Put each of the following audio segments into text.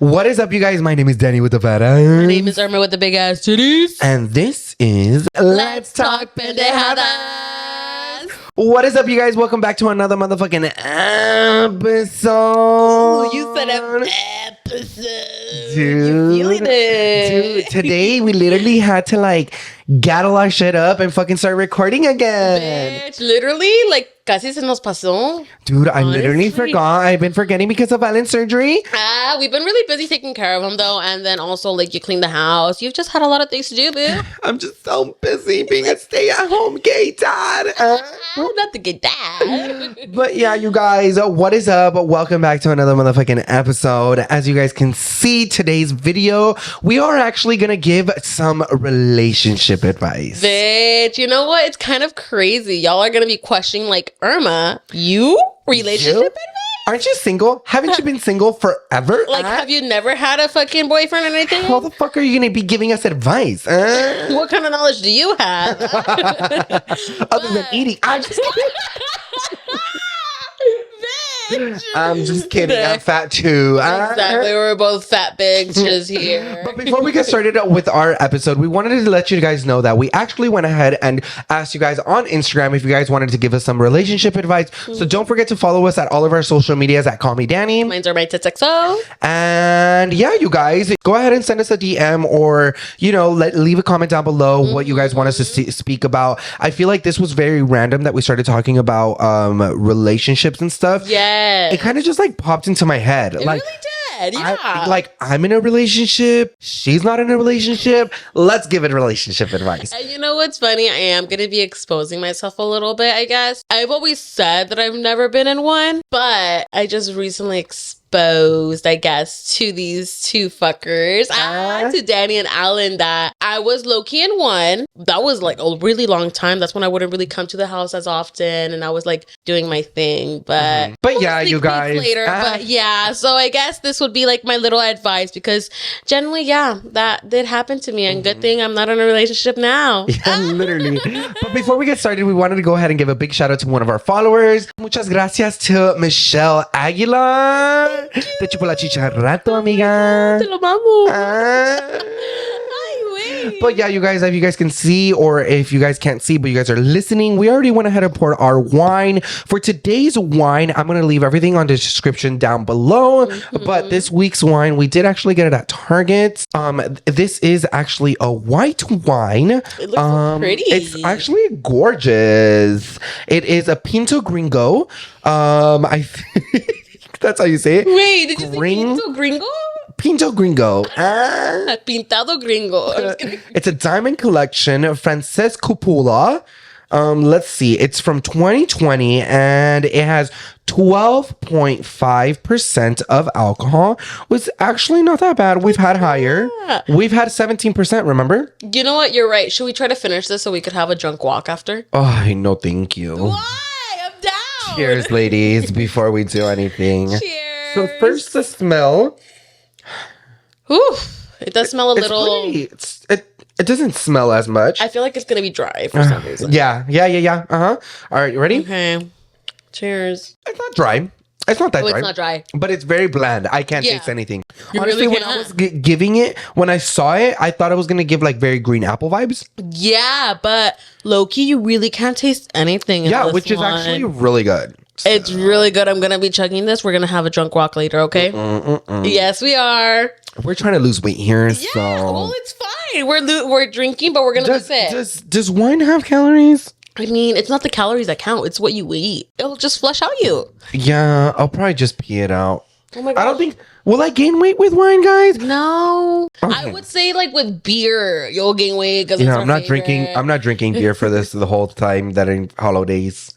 What is up, you guys? My name is Danny with the fat ass. My name is Irma with the big ass titties. And this is Let's Talk Pendejadas. What is up, you guys? Welcome back to another motherfucking episode. Ooh, you said an episode. Dude, you feeling it. Dude, today we literally had to gather our shit up and fucking start recording again. Bitch, literally, casi se nos pasó. Dude, I literally forgot. I've been forgetting because of Alan's surgery. We've been really busy taking care of him, though. And then also, you clean the house. You've just had a lot of things to do, boo. I'm just so busy being a stay-at-home gay dad. Not the gay dad. But yeah, you guys, what is up? Welcome back to another motherfucking episode. As you guys can see, today's video, we are actually going to give some relationship advice. Bitch, you know what? It's kind of crazy. Y'all are going to be questioning, Irma, you? Relationship advice? Aren't you single? Haven't you been single forever? Have you never had a fucking boyfriend or anything? How the fuck are you going to be giving us advice? What kind of knowledge do you have? Other than eating. I'm just kidding. I'm just kidding. I'm fat too. Exactly. We're both fat bitches here. But before we get started with our episode, we wanted to let you guys know that we actually went ahead and asked you guys on Instagram if you guys wanted to give us some relationship advice. So don't forget to follow us at all of our social medias at Call Me Danny. Mine's are my XO. And yeah, you guys, go ahead and send us a DM or, leave a comment down below what you guys want us to speak about. I feel like this was very random that we started talking about relationships and stuff. Yeah. It kind of just popped into my head. It really did, yeah. I'm in a relationship. She's not in a relationship. Let's give it relationship advice. And you know what's funny? I am going to be exposing myself a little bit, I guess. I've always said that I've never been in one, but I just recently exposed, I guess, to these two fuckers, to Danny and Alan, that I was low-key in one. That was a really long time. That's when I wouldn't really come to the house as often, and I was doing my thing. But yeah, you guys. Later, but yeah, so I guess this would be my little advice, because generally, yeah, that did happen to me, and good thing I'm not in a relationship now. Yeah, literally. But before we get started, we wanted to go ahead and give a big shout out to one of our followers. Muchas gracias to Michelle Aguilar. Te chupo la chicha rato, amiga. Te lo mamo. But yeah, you guys, if you guys can see, or if you guys can't see, but you guys are listening, we already went ahead and poured our wine. For today's wine, I'm going to leave everything on the description down below. But this week's wine, we did actually get it at Target. This is actually a white wine. It looks so pretty. It's actually gorgeous. It is a Pinto Gringo. I think that's how you say it. Wait, did you say Pinto Gringo? Pinto Gringo. Pintado Gringo. It's a diamond collection. Frances Coppola. Let's see. It's from 2020 and it has 12.5% of alcohol. Was actually not that bad. We've had higher. We've had 17%, remember? You know what? You're right. Should we try to finish this so we could have a drunk walk after? Oh, no, thank you. Why? I'm down. Cheers, ladies, before we do anything. Cheers. So first the smell. Ooh, it does smell a little. It doesn't smell as much. I feel like it's gonna be dry for some reason. Yeah. All right, you ready? Okay. Cheers. It's not dry. It's not that dry. It's not dry. But it's very bland. I can't taste anything. You Honestly, really when I was giving it, when I saw it, I thought I was gonna give very green apple vibes. Yeah, but low-key, you really can't taste anything. Yeah, which is actually really good. So. It's really good. I'm gonna be chugging this. We're gonna have a drunk walk later, okay? Yes, we are. We're trying to lose weight here, yeah, so well, it's fine. We're drinking, but we're gonna lose it. Does wine have calories? I mean, it's not the calories that count. It's what you eat. It'll just flush out you. Yeah, I'll probably just pee it out. Oh my god. I don't think. Will I gain weight with wine, guys? No. Okay. I would say with beer, you'll gain weight because I'm not drinking. I'm not drinking beer for this the whole time that in holidays.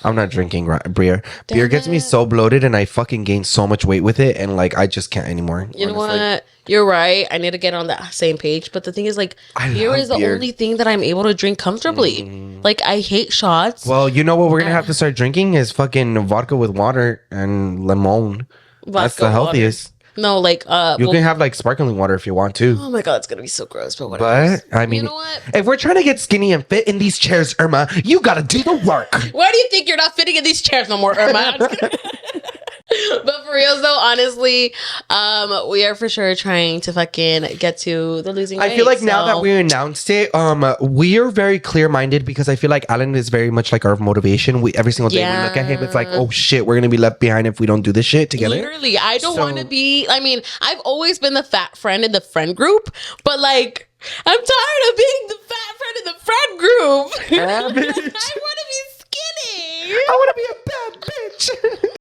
I'm not drinking beer. Beer gets me so bloated, and I fucking gain so much weight with it, and I just can't anymore. You know what? You're right. I need to get on that same page. But the thing is, beer is the only thing that I'm able to drink comfortably. I hate shots. Well, you know what we're gonna have to start drinking is fucking vodka with water and lemon. That's the healthiest. No, you can have sparkling water if you want to. Oh my god, it's gonna be so gross, but whatever. But I mean, you know what? If we're trying to get skinny and fit in these chairs, Irma, you gotta do the work. Why do you think you're not fitting in these chairs no more, Irma? But for real though, honestly, we are for sure trying to fucking get to the losing weight. I feel like now that we announced it, we are very clear-minded because I feel like Alan is very much like our motivation. We every single day we look at him, it's like, oh shit, we're gonna be left behind if we don't do this shit together. Literally, I don't want to be. I mean, I've always been the fat friend in the friend group, but like, I'm tired of being the fat friend in the friend group. I want to be skinny. I want to be a bad bitch.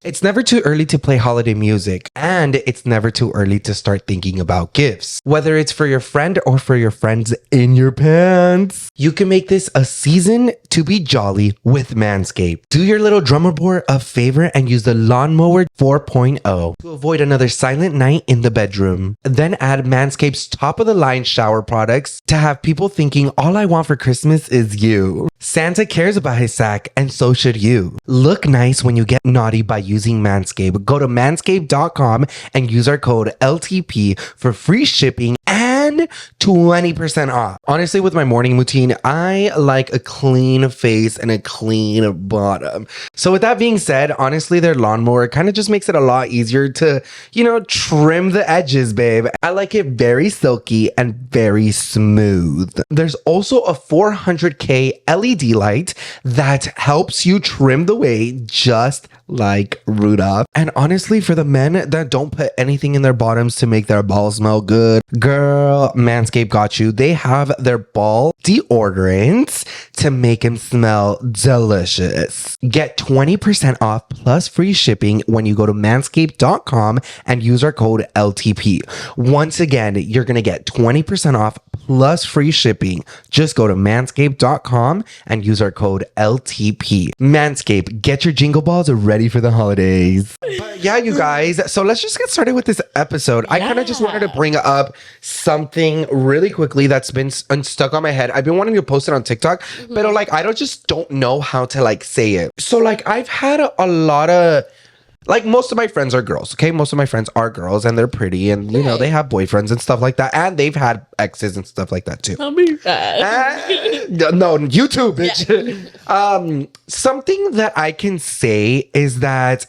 It's never too early to play holiday music, and it's never too early to start thinking about gifts. Whether it's for your friend or for your friends in your pants, you can make this a season to be jolly with Manscaped. Do your little drummer boy a favor and use the Lawnmower 4.0 to avoid another silent night in the bedroom. Then add Manscaped's top-of-the-line shower products to have people thinking all I want for Christmas is you. Santa cares about his sack, and so should you. Look nice when you get naughty by using Manscaped. Go to manscaped.com and use our code LTP for free shipping and 20% off. Honestly, with my morning routine, I like a clean face and a clean bottom. So with that being said, honestly, their lawnmower kind of just makes it a lot easier to, trim the edges, babe. I like it very silky and very smooth. There's also a 400K LED light that helps you trim the way just like Rudolph. And honestly, for the men that don't put anything in their bottoms to make their balls smell good, girl, Manscaped got you. They have their ball deodorants to make them smell delicious. Get 20% off plus free shipping when you go to manscaped.com and use our code LTP. Once again, you're going to get 20% off plus free shipping. Just go to manscaped.com and use our code LTP. Manscaped, get your jingle balls ready for the holidays. But yeah, you guys, so let's just get started with this episode. I kind of just wanted to bring up something really quickly that's been stuck on my head. I've been wanting to post it on TikTok, but I just don't know how to say it. So I've had a lot of most of my friends are girls, okay? Most of my friends are girls and they're pretty and, they have boyfriends and stuff like that. And they've had exes and stuff like that too. Tell me that. No, you too, bitch. Yeah. Something that I can say is that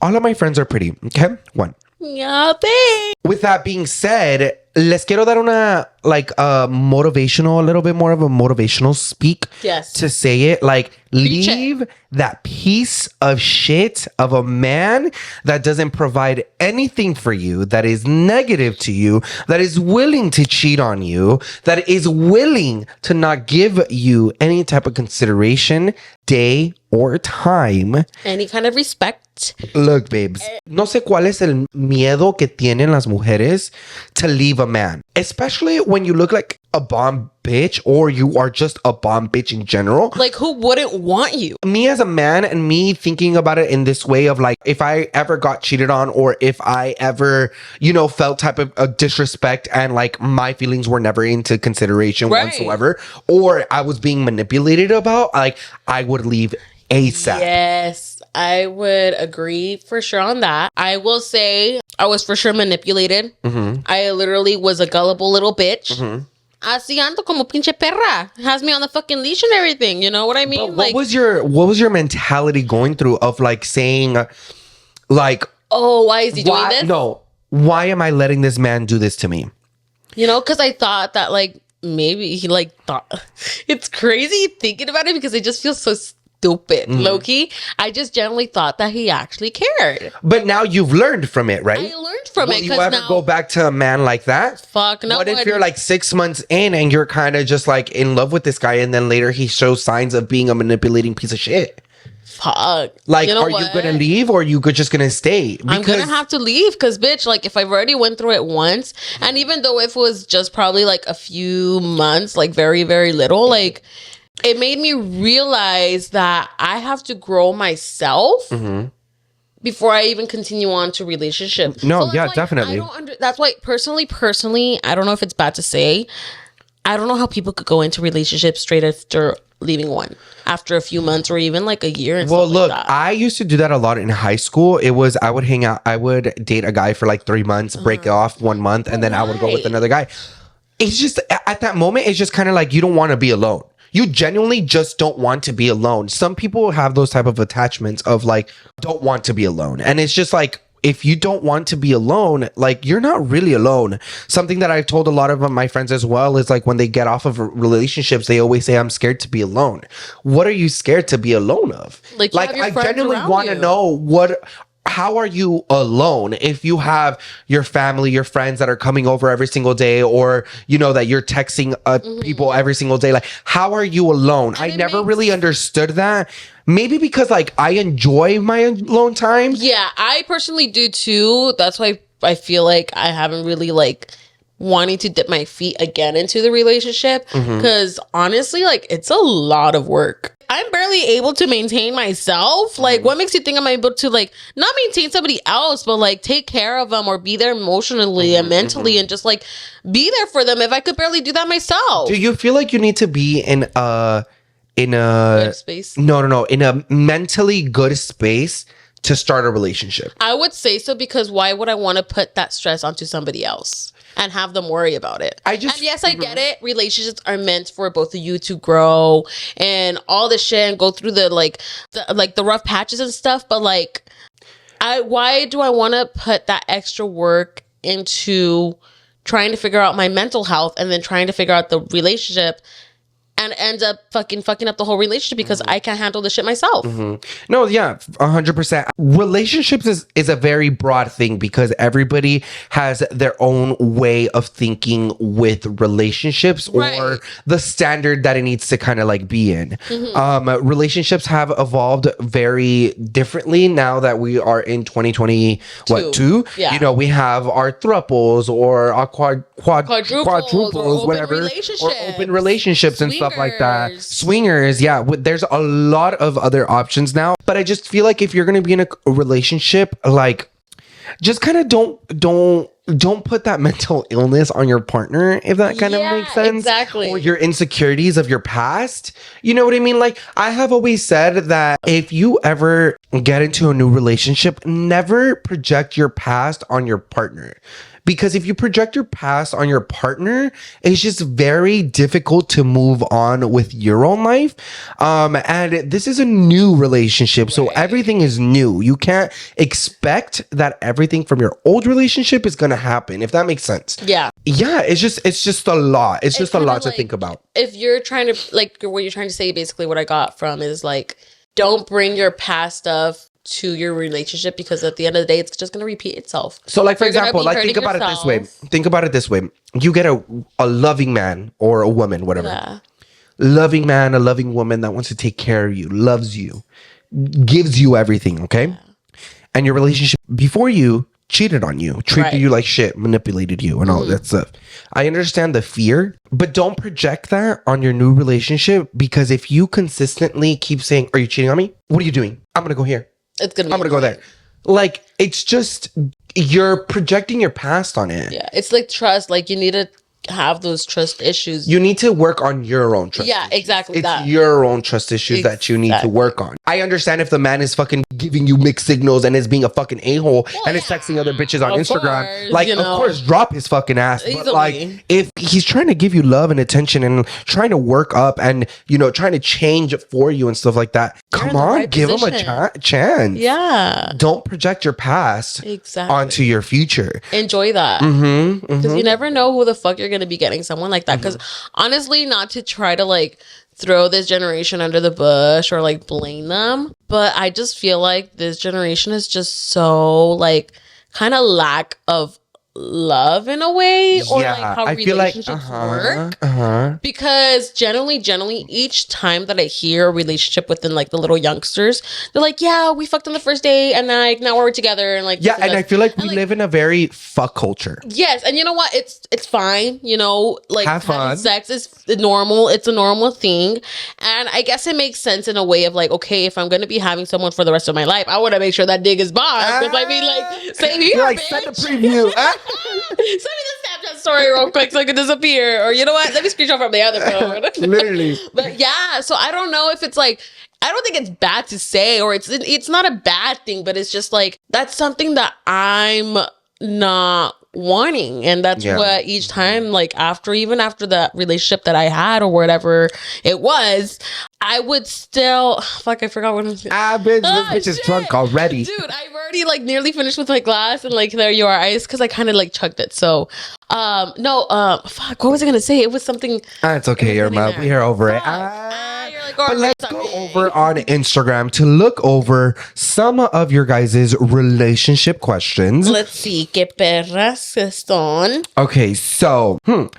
all of my friends are pretty, okay? One. Yeah, thanks. With that being said, les quiero dar una motivational, a little bit more of a motivational speak. Yes. To say it, leave that piece of shit of a man that doesn't provide anything for you, that is negative to you, that is willing to cheat on you, that is willing to not give you any type of consideration, day or time. Any kind of respect. Look, babes, no sé cuál es el miedo que tienen las mujeres to leave a man, especially when you look like a bomb bitch or you are just a bomb bitch in general. Who wouldn't want you? Me as a man and me thinking about it in this way of if I ever got cheated on or if I ever, felt type of disrespect and my feelings were never into consideration whatsoever, or I was being manipulated about, I would leave ASAP. Yes, I would agree for sure on that. I will say I was for sure manipulated. Mm-hmm. I literally was a gullible little bitch. Mm-hmm. Así ando como pinche perra. Has me on the fucking leash and everything. You know what I mean? But what was your mentality going through of saying oh, why is he doing this? No, why am I letting this man do this to me? Because I thought that maybe he thought it's crazy thinking about it because it just feels so stupid. Low-key, I just generally thought that he actually cared. But now you've learned from it, right? I learned from it. Will you ever go back to a man like that? Fuck no. What if you're 6 months in and you're kind of just in love with this guy and then later he shows signs of being a manipulating piece of shit? Fuck. Are you gonna leave or are you just gonna stay? I'm gonna have to leave because, bitch, if I've already went through it once, and even though if it was just probably a few months, very, very little, it made me realize that I have to grow myself before I even continue on to relationship. No, yeah, definitely. That's why personally, I don't know if it's bad to say, I don't know how people could go into relationships straight after leaving one, after a few months or even a year. And well, look, that. I used to do that a lot in high school. I would hang out, I would date a guy for 3 months, break off 1 month, and then I would go with another guy. It's just at that moment, it's just kind of you don't want to be alone. you genuinely just don't want to be alone. Some people have those type of attachments of like, don't want to be alone. And it's just like, if you don't want to be alone, like you're not really alone. Something that I've told a lot of my friends as well is like when they get off of relationships, they always say, I'm scared to be alone. What are you scared to be alone of? Like I genuinely want to know how are you alone if you have your family, your friends that are coming over every single day, or you know that you're texting people every single day? Like, how are you alone? And I never really understood that. Maybe because like I enjoy my alone time. Yeah, I personally do too. That's why I feel like I haven't really like wanting to dip my feet again into the relationship, because honestly, like it's a lot of work. I'm barely able to maintain myself. Like, what makes you think I'm able to like not maintain somebody else, but like take care of them or be there emotionally and mentally and just like be there for them if I could barely do that myself? Do you feel like you need to be in a good space? No, in a mentally good space to start a relationship? I would say so, because why would I want to put that stress onto somebody else and have them worry about it? And yes, I get it. Relationships are meant for both of you to grow and all this shit and go through the rough patches and stuff. But like, why do I want to put that extra work into trying to figure out my mental health and then trying to figure out the relationship and end up fucking up the whole relationship because I can't handle the shit myself? No, yeah, 100%. Relationships is a very broad thing because everybody has their own way of thinking with relationships, or the standard that it needs to kind of like be in. Relationships have evolved very differently now that we are in 2022. Yeah. You know, we have our thruples or our quadruples, whatever, or open relationships and stuff like that. Swingers, yeah. There's a lot of other options now, but I just feel like if you're gonna be in a relationship, like, just kind of don't put that mental illness on your partner, if that kind of makes sense. Exactly. Or your insecurities of your past. You know what I mean? Like, I have always said that if you ever get into a new relationship, never project your past on your partner. Because if you project your past on your partner, it's just very difficult to move on with your own life. And this is a new relationship, so everything is new. You can't expect that everything from your old relationship is gonna happen, if that makes sense. Yeah, it's just a lot. It's just a lot to think about. If you're trying to, like, what you're trying to say, basically what I got from is like, don't bring your past stuff to your relationship, because at the end of the day it's just going to repeat itself. So like, for example, like, think about it this way. You get a loving man or a woman, whatever. Loving man, a loving woman that wants to take care of you, loves you, gives you everything, okay? And your relationship before you cheated on you, treated you like shit, manipulated you, and all that stuff. I understand the fear, but don't project that on your new relationship, because if you consistently keep saying, are you cheating on me? What are you doing? I'm going to go here. I'm gonna go there. Like, it's just, you're projecting your past on it. Yeah, it's like trust. Like, you need to have those trust issues. You need to work on your own trust issues. Exactly. It's your own trust issues that you need to work on. I understand if the man is fucking giving you mixed signals and is being a fucking a-hole and is texting other bitches on Instagram. Course, like, of course, drop his fucking ass. But like, if he's trying to give you love and attention and trying to work up and, you know, trying to change for you and stuff like that, come on, give him a chance. Yeah. Don't project your past onto your future. Enjoy that. Because you never know who the fuck you're going to be getting someone like that. Because honestly, not to try to like throw this generation under the bush or like blame them, but I just feel like this generation is just so like kind of lack of love in a way, or like how relationships work. Because generally each time that I hear a relationship within like the little youngsters, they're like, yeah, we fucked on the first day and like now we're together, and like, yeah, and I feel like we live in a very fuck culture. Yes, and you know what, it's fine, you know, like have fun. Sex is normal, it's a normal thing, and I guess it makes sense in a way of like, okay, if I'm gonna be having someone for the rest of my life, I want to make sure that dick is bomb. Because I mean, like, same here, like, bitch. Send a preview. Send me the Snapchat story real quick so I can disappear. Or you know what? Let me screenshot from the other phone. Literally. But yeah, so I don't know if it's like, I don't think it's bad to say, or it's not a bad thing, but it's just like, that's something that I'm not wanting. And that's what each time, like even after the relationship that I had or whatever it was, I would still fuck, I forgot what I'm saying. This bitch is drunk already. Dude, I've already like nearly finished with my glass, and like there you are, ice, because I kind of like chugged it. So fuck, what was I gonna say? It was something. It's okay, Irma. We are over it. You're like, but let's go over on Instagram to look over some of your guys' relationship questions. Let's see. ¿Qué perras están? Okay, so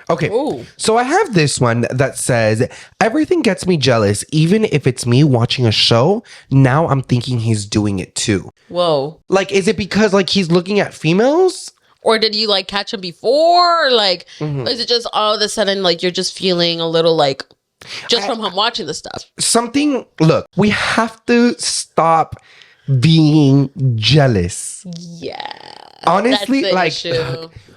okay. Ooh. So I have this one that says, everything gets me jealous, even if it's me watching a show. Now I'm thinking he's doing it too. Whoa. Like, is it because like he's looking at females? Or did you like catch him before? Or, like, is it just all of a sudden like you're just feeling a little like just from him watching the stuff? Look, we have to stop being jealous. Yeah. Honestly, like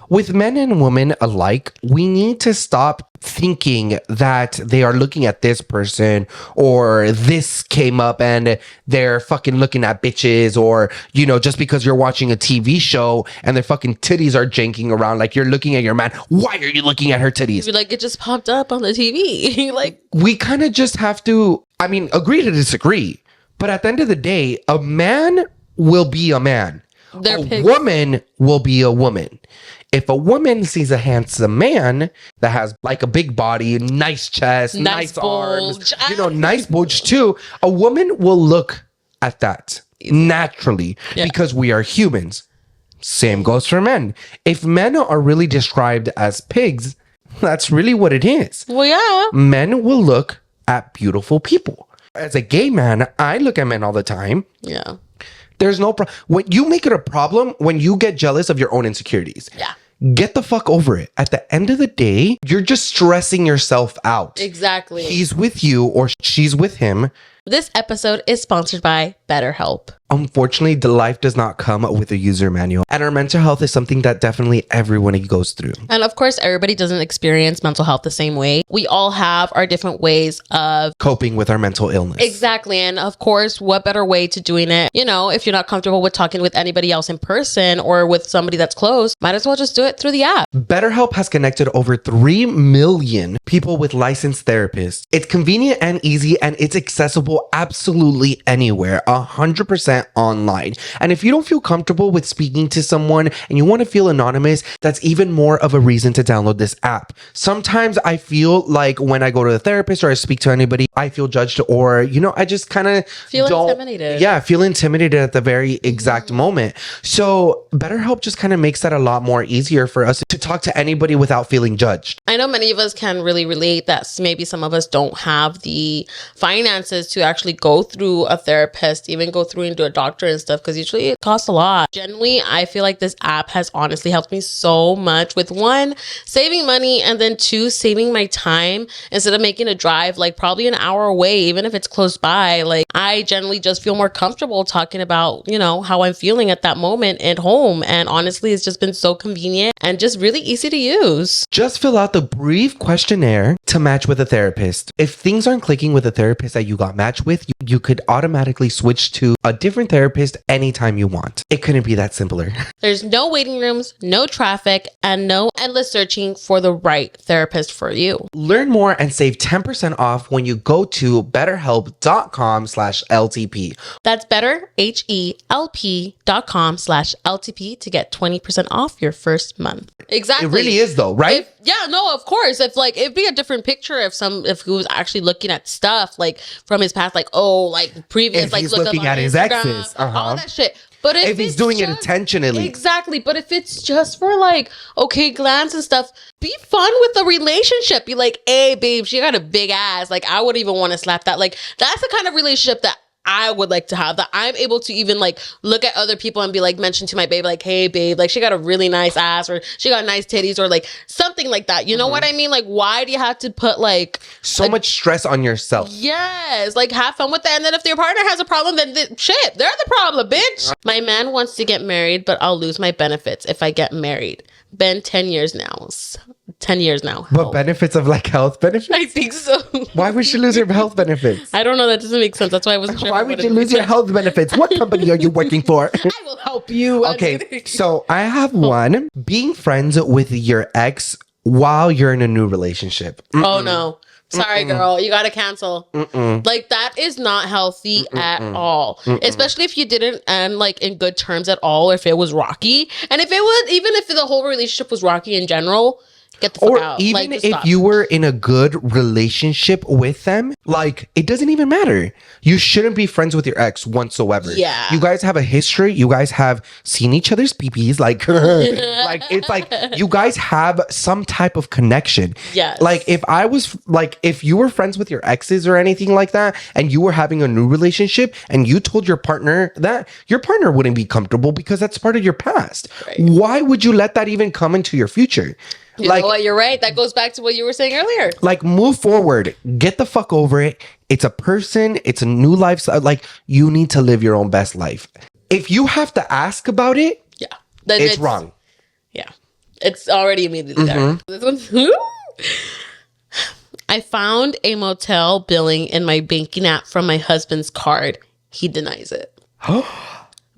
with men and women alike, we need to stop thinking that they are looking at this person or this came up and they're fucking looking at bitches, or, you know, just because you're watching a TV show and their fucking titties are janking around, like you're looking at your man. Why are you looking at her titties? You're like, it just popped up on the TV. Like, we kind of just have to, agree to disagree. But at the end of the day, a man will be a man. A woman will be a woman. If a woman sees a handsome man that has like a big body, nice chest, nice arms, nice bulge too, a woman will look at that naturally because we are humans. Same goes for men. If men are really described as pigs, that's really what it is. Well, yeah. Men will look at beautiful people. As a gay man, I look at men all the time. Yeah. There's no problem. When you make it a problem when you get jealous of your own insecurities. Yeah. Get the fuck over it. At the end of the day, you're just stressing yourself out. Exactly. He's with you or she's with him. This episode is sponsored by BetterHelp. Unfortunately, the life does not come with a user manual. And our mental health is something that definitely everyone goes through. And of course, everybody doesn't experience mental health the same way. We all have our different ways of coping with our mental illness. Exactly. And of course, what better way to doing it? You know, if you're not comfortable with talking with anybody else in person or with somebody that's close, might as well just do it through the app. BetterHelp has connected over 3 million people with licensed therapists. It's convenient and easy, and it's accessible absolutely anywhere, 100% online. And if you don't feel comfortable with speaking to someone and you want to feel anonymous, that's even more of a reason to download this app. Sometimes I feel like when I go to a therapist or I speak to anybody, I feel judged, or, I just kind of feel intimidated. Yeah, feel intimidated at the very exact moment. So BetterHelp just kind of makes that a lot more easier for us to talk to anybody without feeling judged. I know many of us can really relate that maybe some of us don't have the finances to actually go through a therapist, even go through into a doctor and stuff, because usually it costs a lot. Generally, I feel like this app has honestly helped me so much with 1, saving money, and then 2, saving my time instead of making a drive like probably an hour away, even if it's close by. Like, I generally just feel more comfortable talking about, how I'm feeling at that moment at home. And honestly, it's just been so convenient and just really easy to use. Just fill out the brief questionnaire to match with a therapist. If things aren't clicking with the therapist that you got matched with, you could automatically switch to a different therapist anytime you want. It couldn't be that simpler. There's no waiting rooms, no traffic, and no endless searching for the right therapist for you. Learn more and save 10% off when you go to betterhelp.com/LTP. That's betterhelp.com/LTP to get 20% off your first month. Exactly. It really is though, right? Of course. It'd be a different picture if he was actually looking at stuff like from his past, previous, if he's looking at his exes, all that shit. But if he's doing it intentionally. Exactly. But if it's just for glance and stuff, be fun with the relationship. Be like, hey, babe, she got a big ass. Like, I wouldn't even want to slap that. Like, that's the kind of relationship that I would like to have, that I'm able to even look at other people and be mention to my babe, hey babe, she got a really nice ass, or she got nice titties, or something like that. You know what I mean? Why do you have to put so much stress on yourself? Yes, have fun with that. And then if your partner has a problem, then shit, they're the problem, bitch. My man wants to get married, but I'll lose my benefits if I get married. Been 10 years now. 10 years now. But benefits of like health benefits? I think so. Why would she lose her health benefits? I don't know. That doesn't make sense. That's why I wasn't sure. Why would you lose your health benefits? What company are you working for? I will help you. Okay, so I have one. Being friends with your ex while you're in a new relationship. Oh, no. Sorry, girl. You got to cancel. Like, that is not healthy at all. Especially if you didn't end, like, in good terms at all, or if it was rocky. And if it was, even if the whole relationship was rocky in general, get the fuck out. Or even like, if stop. you were in a good relationship with them, like, it doesn't even matter. You shouldn't be friends with your ex whatsoever. Yeah. You guys have a history. You guys have seen each other's peepees. Like, like, it's like you guys have some type of connection. Yes. Like, if you were friends with your exes or anything like that, and you were having a new relationship and you told your partner that, your partner wouldn't be comfortable because that's part of your past. Right. Why would you let that even come into your future? You know what? You're right. That goes back to what you were saying earlier. Like, move forward. Get the fuck over it. It's a person. It's a new lifestyle. Like, you need to live your own best life. If you have to ask about it, Yeah. Then it's wrong. Yeah. It's already immediately there. This one. I found a motel billing in my banking app from my husband's card. He denies it.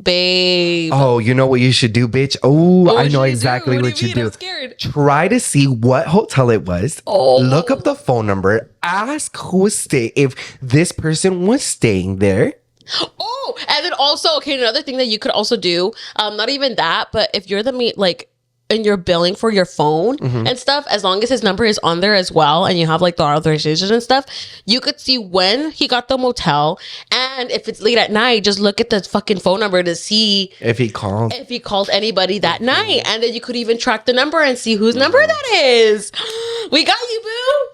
Babe. Oh, you know what you should do, bitch? Oh, I know should you exactly do? what you mean? do. I'm scared. Try to see what hotel it was. Oh. Look up the phone number. Ask who was staying, if this person was staying there. Oh, and then also, okay, another thing that you could also do, not even that, but if you're and you're billing for your phone and stuff, as long as his number is on there as well, and you have like the authorization and stuff, you could see when he got the motel, and if it's late at night, just look at the fucking phone number to see If he called. if he called anybody that night, and then you could even track the number and see whose number that is. We got you, boo.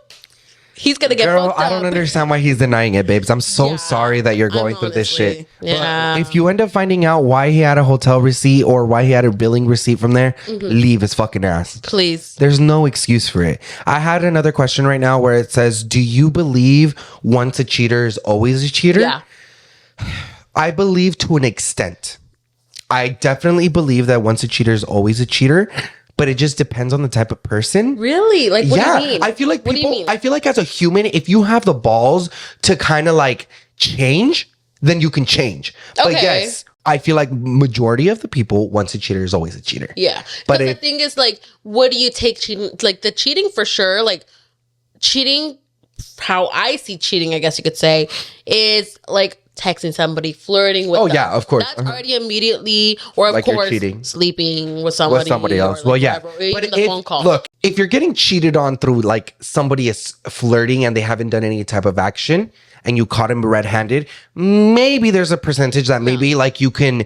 He's gonna get Girl, fucked I up. don't understand why he's denying it, babes. I'm so Yeah, sorry that you're going through this honestly, shit. yeah. But if you end up finding out why he had a hotel receipt or why he had a billing receipt from there, leave his fucking ass. Please. There's no excuse for it. I had another question right now where it says, do you believe once a cheater is always a cheater? Yeah. I believe to an extent. I definitely believe that once a cheater is always a cheater, but it just depends on the type of person. Really? Like, what do you mean? I feel like What do you people, mean? I feel like as a human, if you have the balls to kind of like change, then you can change. But Okay. yes, I feel like majority of the people, once a cheater is always a cheater. Yeah. But But the thing is, like, what do you take cheating? Like, the cheating for sure, like, cheating, how I see cheating, I guess you could say, is like texting somebody, flirting with them. Yeah, of course. That's already immediately, or of Like you're course, cheating. sleeping with somebody, else. or, like, Well, yeah. whatever, or even But the phone call. look, if you're getting cheated on through like somebody is flirting and they haven't done any type of action and you caught him red-handed, maybe there's a percentage that maybe like you can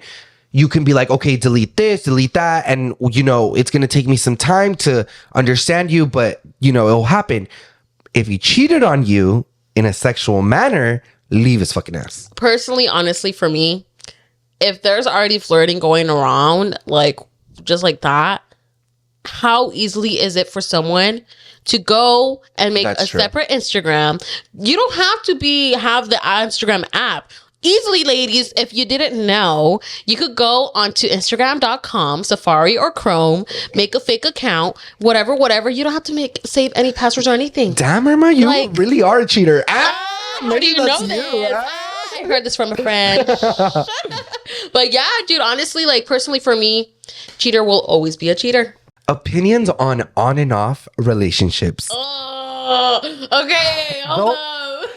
be like, okay, delete this, delete that. And you know, it's going to take me some time to understand you, but you know, it'll happen. If he cheated on you in a sexual manner, leave his fucking ass. Personally, honestly, for me, if there's already flirting going around, like, just like that, how easily is it for someone to go and make That's a true. separate Instagram? You don't have to have the Instagram app. Easily, ladies, if you didn't know, you could go onto Instagram.com, Safari or Chrome, make a fake account, whatever. You don't have to save any passwords or anything. Damn, Irma, you Like- really are a cheater. How do you know that's this? you. I heard this from a friend. But yeah, dude, honestly, like, personally for me, cheater will always be a cheater. Opinions on and off relationships. Oh, okay. Hold up.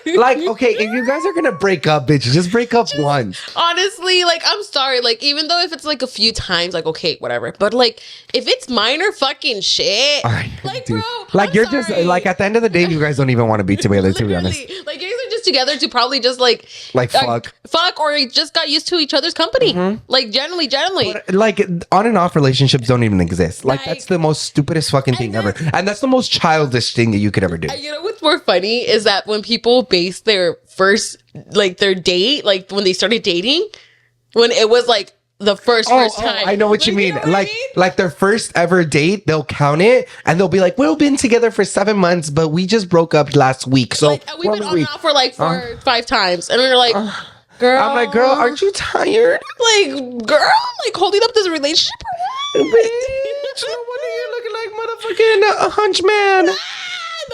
Like, okay, if you guys are gonna break up, bitch, just break up once. Honestly, like, I'm sorry. Like, even though if it's like a few times, like, okay, whatever. But like, if it's minor fucking shit, like, Dude. bro, Like, I'm you're sorry. just like, at the end of the day, you guys don't even want to be together, to be honest. Literally. Like, you guys are just together to probably just like fuck, or you just got used to each other's company. Like, generally. But, like, on and off relationships don't even exist. Like, that's the most stupidest fucking thing ever. And that's the most childish thing that you could ever do. You know what's more funny is that when people base their first, like, their date, like when they started dating, when it was like the first time. I know what you mean. know what I Like, mean? like their first ever date, they'll count it and they'll be like, "We've been together for 7 months, but we just broke up last week." So Like, we've been on and off for like 5 times, and we're like, girl. I'm like, "Girl, aren't you tired?" Like, girl, like holding up this relationship? Or what? Bitch, no wonder you're looking like fucking hunch man.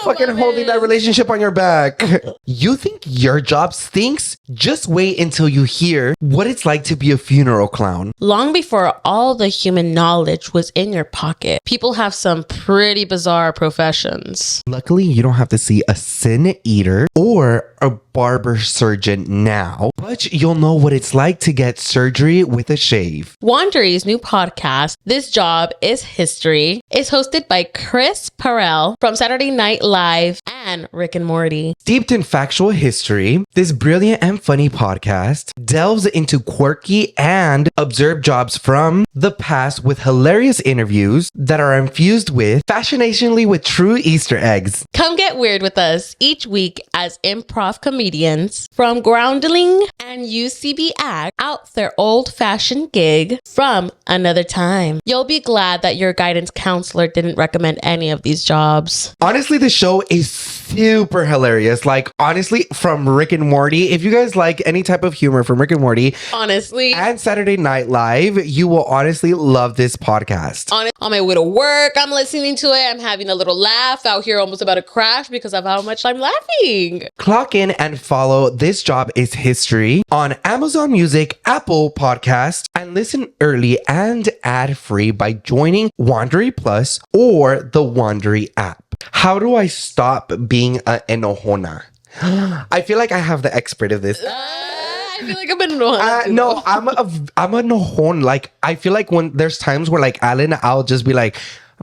Fucking holding that relationship on your back. You think your job stinks? Just wait until you hear what it's like to be a funeral clown. Long before all the human knowledge was in your pocket, people have some pretty bizarre professions. Luckily, you don't have to see a sin eater or a barber surgeon now, but you'll know what it's like to get surgery with a shave. Wandery's new podcast, This Job is History, is hosted by Chris Parrell from Saturday Night Live and Rick and Morty. Steeped in factual history, this brilliant and funny podcast delves into quirky and observed jobs from the past with hilarious interviews that are infused with fascinatingly with true Easter eggs. Come get weird with us each week as improv comedians from Groundling and UCB act out their old-fashioned gig from another time. You'll be glad that your guidance counselor didn't recommend any of these jobs. Honestly, the show is super hilarious. Like, honestly, from Rick and Morty, if you guys like any type of humor from Rick and Morty, honestly, and Saturday Night Live, you will honestly love this podcast. On my way to work, I'm listening to it. I'm having a little laugh out here, almost about to crash because of how much I'm laughing. Clock in and follow This Job is History on Amazon Music, Apple Podcast, and listen early and ad-free by joining Wandery Plus or the Wandery app. How do I stop being an enojona? I feel like I have the expert of this. I feel like I'm an enojona. No, I'm a enojon. Like, I feel like when there's times where like Alan, I'll just be like,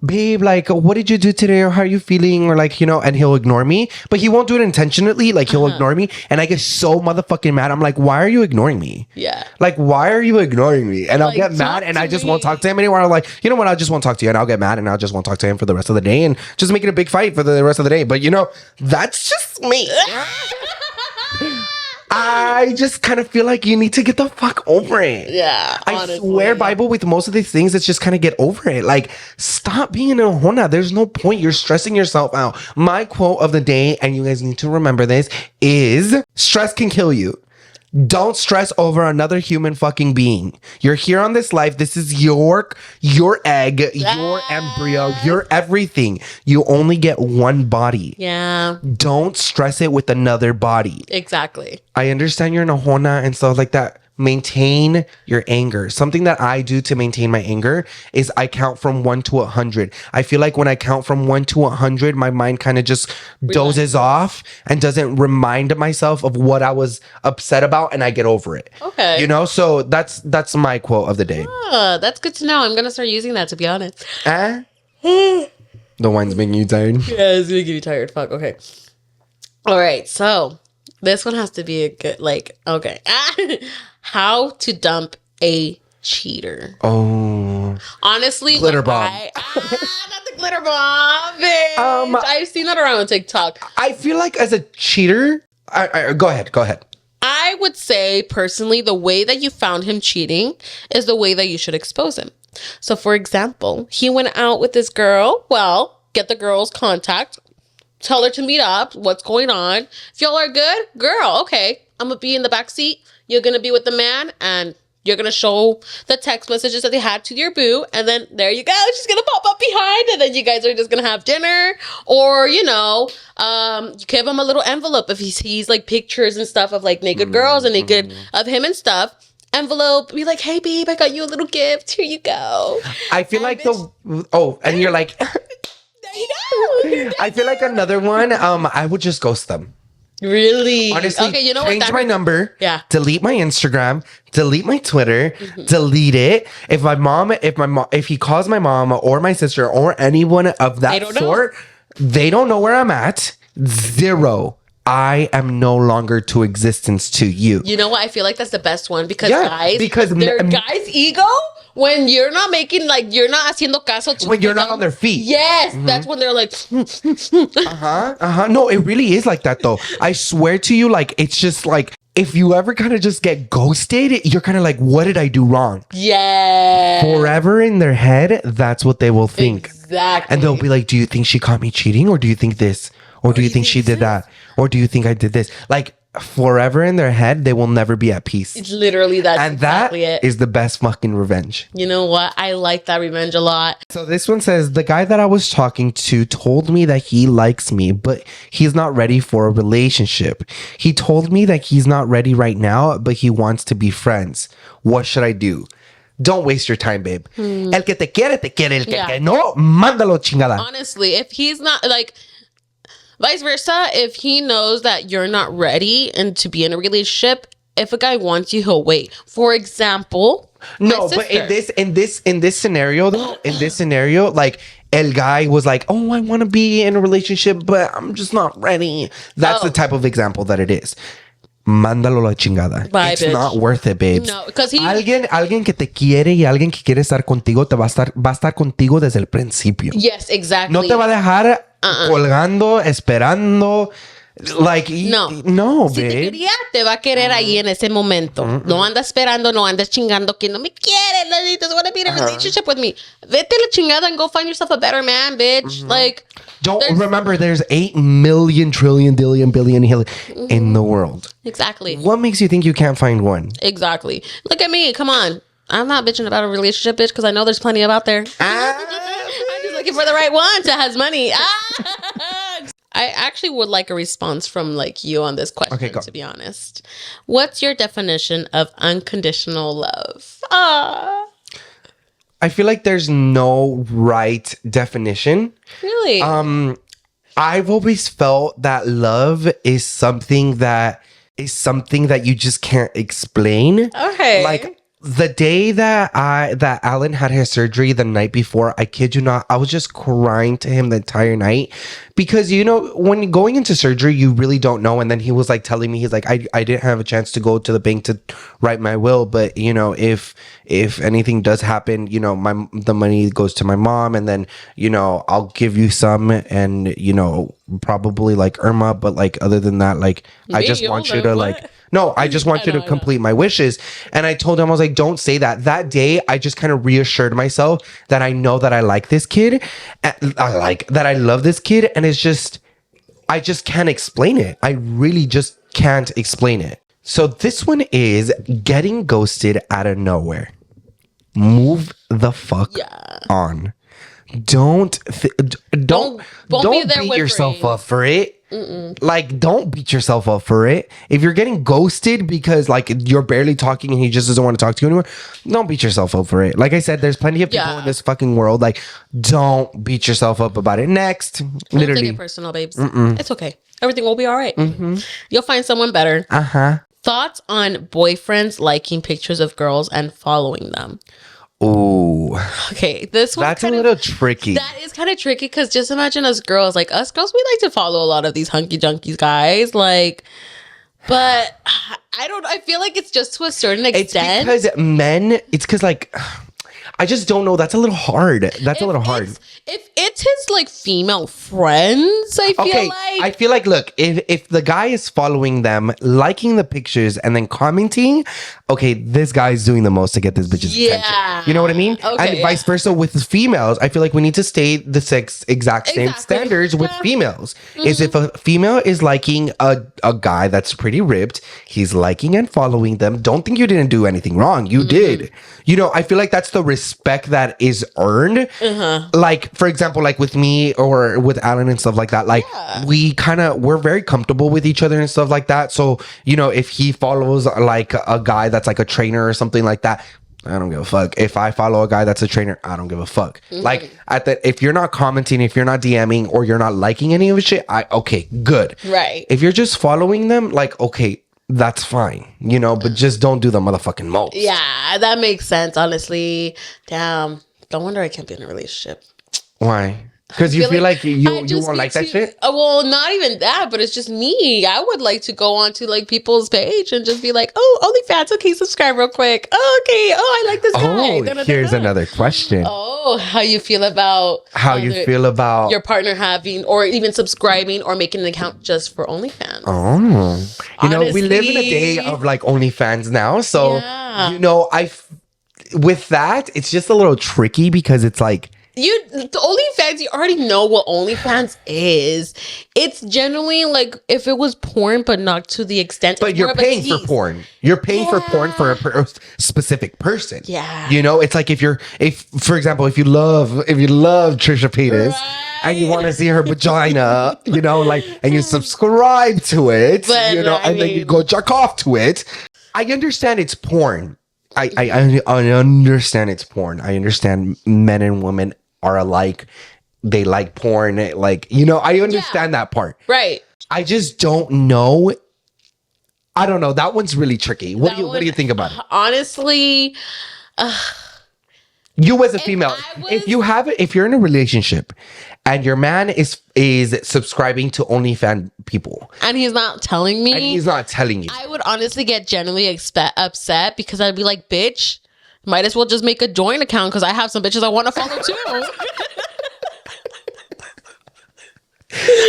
babe, like, what did you do today? Or how are you feeling? Or like, you know, and he'll ignore me, but he won't do it intentionally. Like, he'll ignore me. And I get so motherfucking mad. I'm like, why are you ignoring me? Yeah. Like, why are you ignoring me? And I'll Like, get mad and I just won't talk to him anymore. I'm like, you know what? I just won't talk to you. And I'll get mad and I'll just won't talk to him for the rest of the day and just make it a big fight for the rest of the day. But you know, that's just me. I just kind of feel like you need to get the fuck over it. Yeah. I honestly. swear, Bible, with most of these things, it's just kind of get over it. Like, stop being an ojona. There's no point. You're stressing yourself out. My quote of the day, and you guys need to remember this, is stress can kill you. Don't stress over another human fucking being. You're here on this life. This is your egg, your embryo, your everything. You only get one body. Yeah. Don't stress it with another body. Exactly. I understand you're in a hona and stuff like that. Maintain your anger. Something that I do to maintain my anger is I count from 1 to 100. I feel like when I count from 1 to 100, my mind kind of just dozes off and doesn't remind myself of what I was upset about, and I get over it. Okay. You know, so that's my quote of the day. Oh, that's good to know. I'm gonna start using that, to be honest. The wine's making you tired. Yeah, it's gonna give you tired. Fuck. Okay. All right. So this one has to be a good, like, okay. How to dump a cheater. Oh. Honestly, Glitter bomb. Not the glitter bomb, bitch. I've seen that around on TikTok. I feel like as a cheater, go ahead. I would say personally, the way that you found him cheating is the way that you should expose him. So for example, he went out with this girl. Well, get the girl's contact. Tell her to meet up. What's going on? If y'all are good, girl, okay. I'm gonna be in the back seat. You're gonna be with the man, and you're gonna show the text messages that they had to your boo, and then there you go. She's gonna pop up behind, and then you guys are just gonna have dinner, or you know, you give him a little envelope if he sees like pictures and stuff of like naked girls and naked of him and stuff. Envelope, be like, hey babe, I got you a little gift. Here you go. I feel like and you're like. There you go. I feel like another one, I would just ghost them. Really? Honestly, okay, you know change what? my number. Yeah. Delete my Instagram. Delete my Twitter. Delete it. If he calls my mom or my sister or anyone of that sort, they don't know where I'm at. 0. I am no longer to existence to you. You know what? I feel like that's the best one because their guys' ego, when you're not making, like, you're not haciendo caso. When you're not on their feet. Yes. That's when they're like. No, it really is like that though. I swear to you, like, it's just like, if you ever kind of just get ghosted, you're kind of like, what did I do wrong? Yeah. Forever in their head, that's what they will think. Exactly. And they'll be like, do you think she caught me cheating? Or do you think this? Or do you think she did that? Or do you think I did this? Like, forever in their head, they will never be at peace. It's literally that's And exactly that it. is the best fucking revenge. You know what? I like that revenge a lot. So this one says, the guy that I was talking to told me that he likes me, but he's not ready for a relationship. He told me that he's not ready right now, but he wants to be friends. What should I do? Don't waste your time, babe. El que te quiere, te quiere. El que no, mándalo chingada. Honestly, if he's not like... Vice versa, if he knows that you're not ready and to be in a relationship, if a guy wants you, he'll wait. For example, no, but in this scenario though, like el guy was like, "Oh, I want to be in a relationship, but I'm just not ready." That's the type of example that it is. Mándalo la chingada. Bye, It's bitch. not worth it, babes. No, because he... Alguien que te quiere y alguien que quiere estar contigo va a estar contigo desde el principio. Yes, exactly. No te va a dejar colgando, esperando. Like, no, si babe. te quería, te va a querer ahí en ese momento. No anda esperando, no andas chingando que no me quiere, he doesn't want to be in a relationship with me. Vete la chingada and go find yourself a better man, bitch. Like, remember, there's 8 million trillion billion in the world. Exactly. What makes you think you can't find one? Exactly. Look at me. Come on. I'm not bitching about a relationship, bitch, because I know there's plenty of out there. I'm just looking for the right one that has money. I actually would like a response from like you on this question, Okay, go. to be honest. What's your definition of unconditional love? I feel like there's no right definition. Really? I've always felt that love is something that you just can't explain. Okay. Like the day that Alan had his surgery, the night before, I kid you not, I was just crying to him the entire night because, you know, when going into surgery, you really don't know. And then he was like telling me, he's like, I didn't have a chance to go to the bank to write my will, but you know, if anything does happen, you know, the money goes to my mom, and then, you know, I'll give you some, and you know, probably like Irma, but like other than that, like I just want you to like. No, I just want you to complete my wishes. And I told him, I was like, don't say that. That day, I just kind of reassured myself that I know that I like this kid. That I love this kid. And it's just, I just can't explain it. I really just can't explain it. So this one is getting ghosted out of nowhere. Move the fuck on. Don't beat yourself up for it. Like, don't beat yourself up for it. If you're getting ghosted because like you're barely talking and he just doesn't want to talk to you anymore, don't beat yourself up for it. Like I said, there's plenty of people in this fucking world. Like, don't beat yourself up about it. Next, literally, don't take it personal, babes. It's okay. Everything will be all right. You'll find someone better. Thoughts on boyfriends liking pictures of girls and following them? Ooh. Okay, this one's that's a little tricky. That is kind of tricky because just imagine us girls, we like to follow a lot of these hunky junkies guys, like, but I feel like it's just to a certain extent. It's because like, I just don't know. That's a little hard. If it's his like female friends, I feel like look, if the guy is following them, liking the pictures, and then commenting, okay, this guy's doing the most to get this bitch's attention. You know what I mean? Okay, and vice versa with females. I feel like we need to stay the exact same standards with females. Is if a female is liking a guy that's pretty ripped, he's liking and following them. Don't think you didn't do anything wrong. You did. You know, I feel like that's the respect that is earned. Like, for example, like with me or with Alan and stuff like that, like we're very comfortable with each other and stuff like that. So, you know, if he follows like a guy that's like a trainer or something like that, I don't give a fuck. If I follow a guy that's a trainer, I don't give a fuck. Like if you're not commenting, if you're not DMing, or you're not liking any of the shit, okay, good. Right. If you're just following them, like, okay, that's fine, you know, but just don't do the motherfucking most. Yeah, that makes sense, honestly. Damn. No wonder I can't be in a relationship. Why? Because you feel like you won't like that shit? Well, not even that, but it's just me. I would like to go onto like people's page and just be like, oh, OnlyFans, okay, subscribe real quick. Oh, okay, I like this guy. Here's another question. How you feel about your partner having or even subscribing or making an account just for OnlyFans? You know, we live in a day of like OnlyFans now, so you know, with that, it's just a little tricky because it's like, the OnlyFans, you already know what OnlyFans is. It's generally like if it was porn, but not to the extent. But you're paying for porn. You're paying for porn for a specific person. Yeah. You know, it's like if for example, if you love Trisha Paytas and you want to see her vagina, you know, like, and you subscribe to it, but, you know, and then you go jerk off to it. I understand it's porn. I understand it's porn. I understand men and women are alike. They like porn. Like, you know, I understand that part. Right. I just don't know. I don't know. That one's really tricky. What do you think about it? Honestly, you as a female, if you're in a relationship and your man is subscribing to OnlyFans people, and he's not telling me, I would honestly get genuinely upset because I'd be like, bitch, might as well just make a joint account because I have some bitches I want to follow too.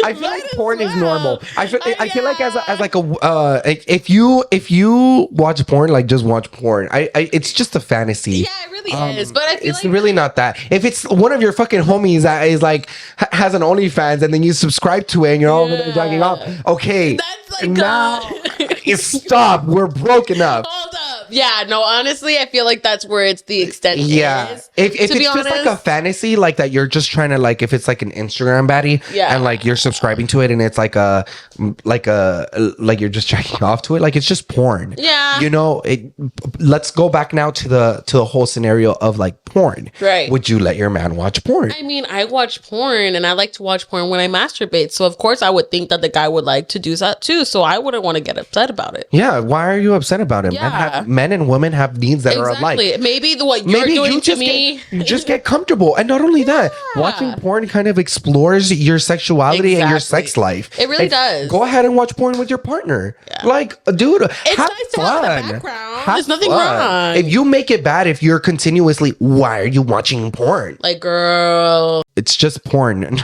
I feel like porn is normal. I feel like as like a if you watch porn, like just watch porn. It's just a fantasy. Yeah, it really is. But I feel it's really not that. If it's one of your fucking homies that is like has an OnlyFans and then you subscribe to it and you're all over there jacking off, okay, that's like now stop. We're broken up. Hold up. Yeah, no, honestly, I feel like that's where it's the extent is. If it's just like a fantasy, like that you're just trying to like, if it's like an Instagram baddie and like you're subscribing to it and it's like you're just checking off to it, like it's just porn. Yeah. You know, let's go back now to the whole scenario of like porn. Right. Would you let your man watch porn? I mean, I watch porn and I like to watch porn when I masturbate. So of course I would think that the guy would like to do that too. So I wouldn't want to get upset about it. Yeah. Why are you upset about it? Yeah. Men and women have needs that are alike. Maybe what you're doing to me. You just get comfortable. And not only that, watching porn kind of explores your sexuality and your sex life. It really does. Go ahead and watch porn with your partner. Yeah. Like, dude, it's have nice fun. To have the background. There's nothing wrong. If you make it bad, if you're continuously, why are you watching porn? Like, girl. It's just porn.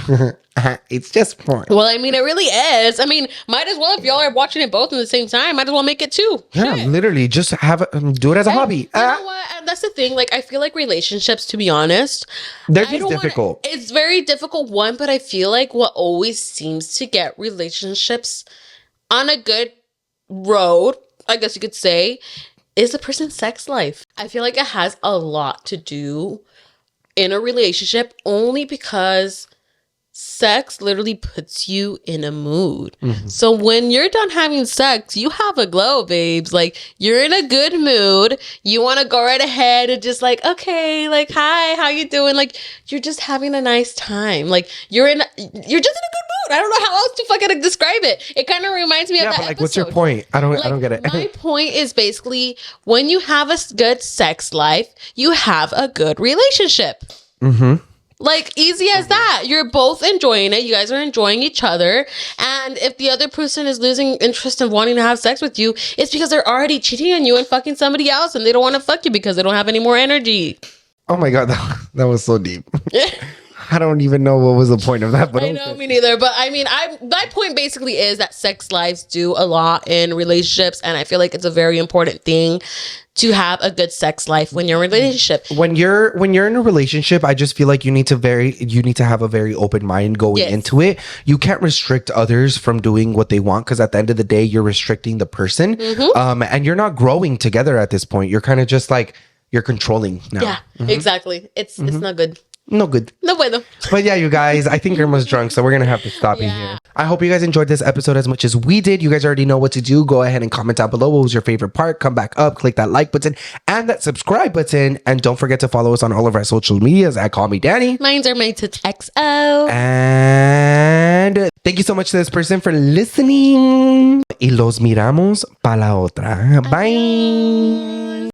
It's just porn. Well, I mean, it really is. I mean, might as well, if y'all are watching it both at the same time, might as well make it two. Yeah, Shit. Literally, just do it as a hobby. You know what? And that's the thing. Like, I feel like relationships, to be honest, they're just difficult. It's very difficult, one, but I feel like what always seems to get relationships on a good road, I guess you could say, is a person's sex life. I feel like it has a lot to do in a relationship only because sex literally puts you in a mood. Mm-hmm. So when you're done having sex, you have a glow, babes. Like, you're in a good mood. You want to go right ahead and just like, okay, like, hi, how you doing? Like, you're just having a nice time. Like, you're just in a good mood. I don't know how else to fucking describe it. It kind of reminds me of that but like, episode. What's your point? I don't get it. My point is basically, when you have a good sex life, you have a good relationship. Mm-hmm. Like, easy as that. You're both enjoying it. You guys are enjoying each other. And if the other person is losing interest in wanting to have sex with you, it's because they're already cheating on you and fucking somebody else, and they don't want to fuck you because they don't have any more energy. Oh my God, that was so deep. I don't even know what was the point of that. But I know, me neither. But I mean, my point basically is that sex lives do a lot in relationships, and I feel like it's a very important thing to have a good sex life when you're in a relationship. When you're in a relationship, I just feel like you need to have a very open mind going into it. You can't restrict others from doing what they want, because at the end of the day, you're restricting the person. Mm-hmm. And you're not growing together at this point. You're kind of just like, you're controlling now. Yeah, exactly. It's not good. No good. No bueno. But yeah, you guys, I think Irma's drunk, so we're going to have to stop it here. I hope you guys enjoyed this episode as much as we did. You guys already know what to do. Go ahead and comment down below what was your favorite part. Come back up, click that like button and that subscribe button. And don't forget to follow us on all of our social medias at Call Me Danny. Mine's XO. And thank you so much to this person for listening. Y los miramos pa la otra. Bye.